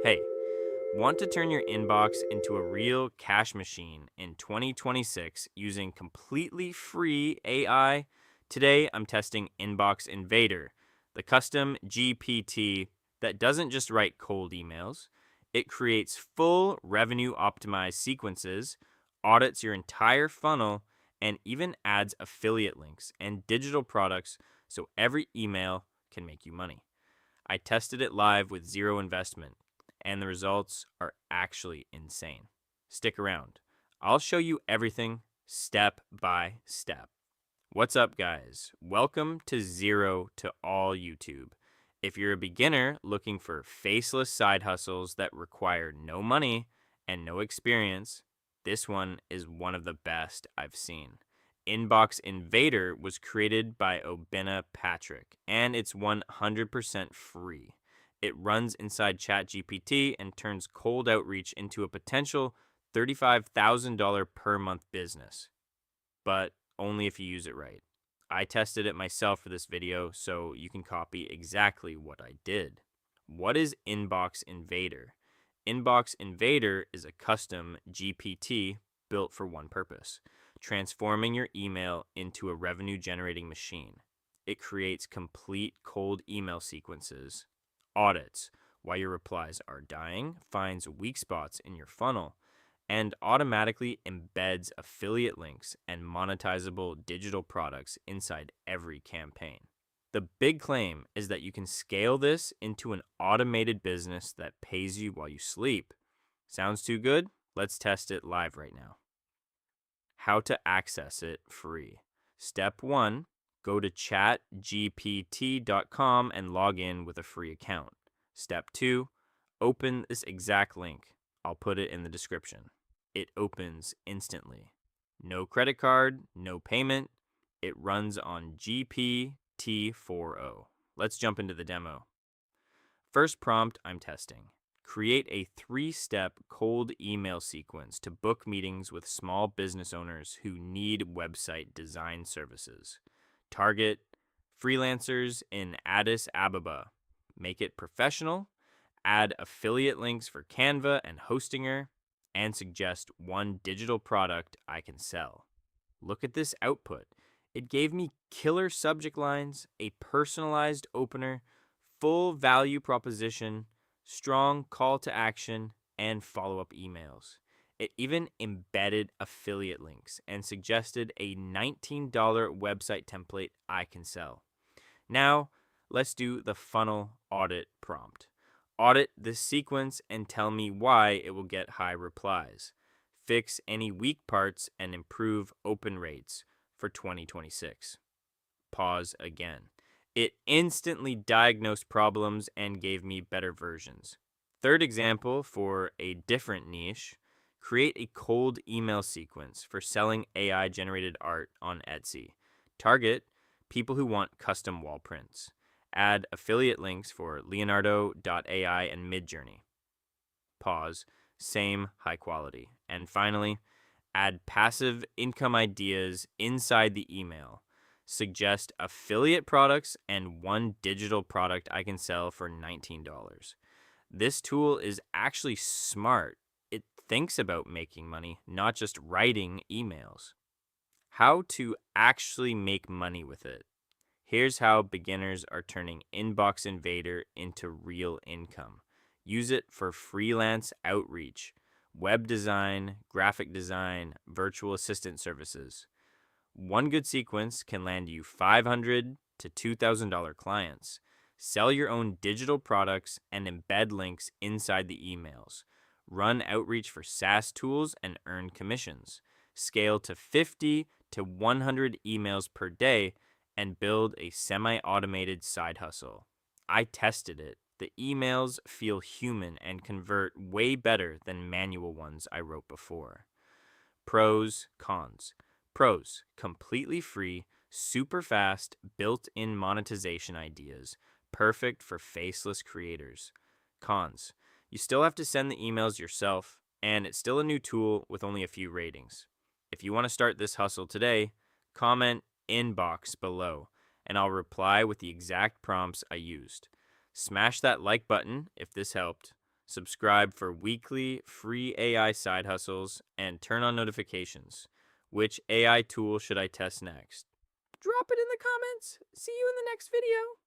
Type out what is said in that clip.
Hey, want to turn your inbox into a real cash machine in 2026 using completely free AI? Today, I'm testing Inbox Invader, the custom GPT that doesn't just write cold emails. It creates full revenue optimized sequences, audits your entire funnel, and even adds affiliate links and digital products so every email can make you money. I tested it live with zero investment, and the results are actually insane. Stick around. I'll show you everything step by step. What's up, guys? Welcome to Zero to All YouTube. If you're a beginner looking for faceless side hustles that require no money and no experience, this one is one of the best I've seen. Inbox Invader was created by Obina Patrick, and it's 100% free. It runs inside ChatGPT and turns cold outreach into a potential $35,000 per month business. But only if you use it right. I tested it myself for this video, so you can copy exactly what I did. What is Inbox Invader? Inbox Invader is a custom GPT built for one purpose: transforming your email into a revenue generating machine. It creates complete cold email sequences, audits why your replies are dying, finds weak spots in your funnel, and automatically embeds affiliate links and monetizable digital products inside every campaign. The big claim is that you can scale this into an automated business that pays you while you sleep. Sounds too good? Let's test it live right now. How to access it free. Step 1, go to chatgpt.com and log in with a free account. Step 2, open this exact link. I'll put it in the description. It opens instantly. No credit card, no payment. It runs on GPT-4o. Let's jump into the demo. First prompt I'm testing: create a 3-step cold email sequence to book meetings with small business owners who need website design services. Target freelancers in Addis Ababa. Make it professional. Add affiliate links for Canva and Hostinger, and suggest one digital product I can sell. Look at this output. It gave me killer subject lines, a personalized opener, full value proposition, strong call to action, and follow-up emails. It even embedded affiliate links and suggested a $19 website template I can sell. Now, let's do the funnel audit prompt. Audit this sequence and tell me why it will get high replies. Fix any weak parts and improve open rates for 2026. Pause again. It instantly diagnosed problems and gave me better versions. Third example for a different niche: create a cold email sequence for selling AI generated art on Etsy. Target people who want custom wall prints. Add affiliate links for Leonardo.ai and Midjourney. Pause. Same high quality. And finally, add passive income ideas inside the email. Suggest affiliate products and one digital product I can sell for $19. This tool is actually smart. It thinks about making money, not just writing emails. How to actually make money with it. Here's how beginners are turning Inbox Invader into real income. Use it for freelance outreach, web design, graphic design, virtual assistant services. One good sequence can land you $500 to $2,000 clients. Sell your own digital products and embed links inside the emails. Run outreach for SaaS tools and earn commissions. Scale to 50 to 100 emails per day and build a semi-automated side hustle. I tested it. The emails feel human and convert way better than manual ones I wrote before. Pros, cons. Pros: completely free, super fast, built-in monetization ideas, perfect for faceless creators. Cons: you still have to send the emails yourself, and it's still a new tool with only a few ratings. If you want to start this hustle today, comment inbox below, and I'll reply with the exact prompts I used. Smash that like button if this helped. Subscribe for weekly free AI side hustles and turn on notifications. Which AI tool should I test next? Drop it in the comments. See you in the next video.